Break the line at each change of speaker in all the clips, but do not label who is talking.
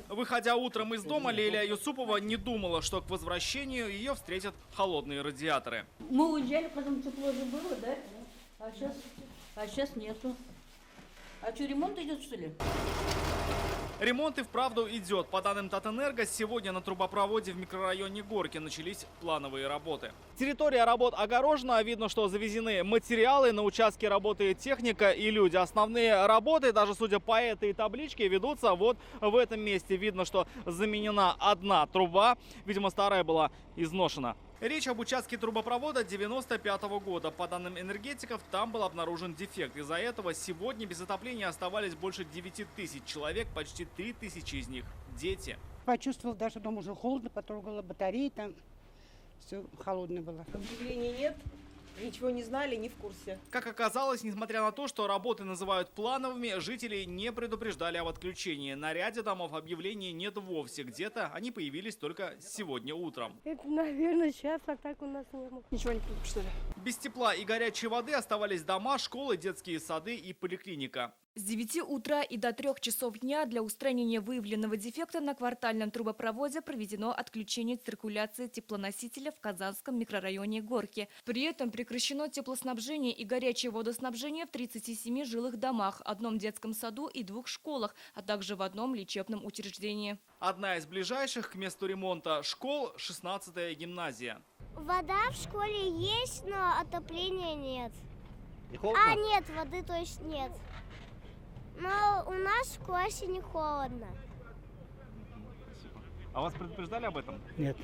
Выходя утром из дома, Лилия Юсупова не думала, что к возвращению ее встретят холодные радиаторы.
Мы уезжали, потом тепло же было, да? А сейчас нету. А что, ремонт идет, что ли?
Ремонт и вправду идет. По данным Татэнерго, сегодня на трубопроводе в микрорайоне Горки начались плановые работы. Территория работ огорожена. Видно, что завезены материалы. На участке работает техника и люди. Основные работы, даже судя по этой табличке, ведутся вот в этом месте. Видно, что заменена одна труба. Видимо, старая была изношена. Речь об участке трубопровода 95-го года. По данным энергетиков, там был обнаружен дефект. Из-за этого сегодня без отопления оставались больше 9 тысяч человек, почти 3 тысячи из них – дети.
Почувствовал, даже дома уже холодно, потрогала батареи, там все холодное было.
Объявлений нет, ничего не знали, не в курсе.
Как оказалось, несмотря на то, что работы называют плановыми, жителей не предупреждали об отключении. На ряде домов объявлений нет вовсе. Где-то они появились только сегодня утром.
Это, наверное, сейчас, а так у нас не было.
Ничего не предупреждали.
Без тепла и горячей воды оставались дома, школы, детские сады и поликлиника.
С 9 утра и до 3 часов дня для устранения выявленного дефекта на квартальном трубопроводе проведено отключение циркуляции теплоносителя в Казанском микрорайоне Горки. При этом прекращено теплоснабжение и горячее водоснабжение в 37 жилых домах, одном детском саду и 2 школах, а также в одном лечебном учреждении.
Одна из ближайших к месту ремонта школ – 16-я гимназия.
Вода в школе есть, но отопления нет.
Не холодно?
А, нет, воды то есть нет. Но у нас в классе не холодно.
А вас предупреждали об этом?
Нет.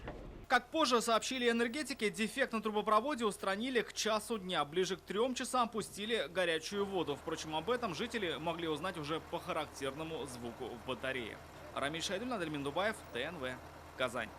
Как позже сообщили энергетики, дефект на трубопроводе устранили к часу дня. Ближе к 3 часам пустили горячую воду. Впрочем, об этом жители могли узнать уже по характерному звуку в батарее. Рамиль Шайдуллин, Адель Миндубаев, ТНВ, Казань.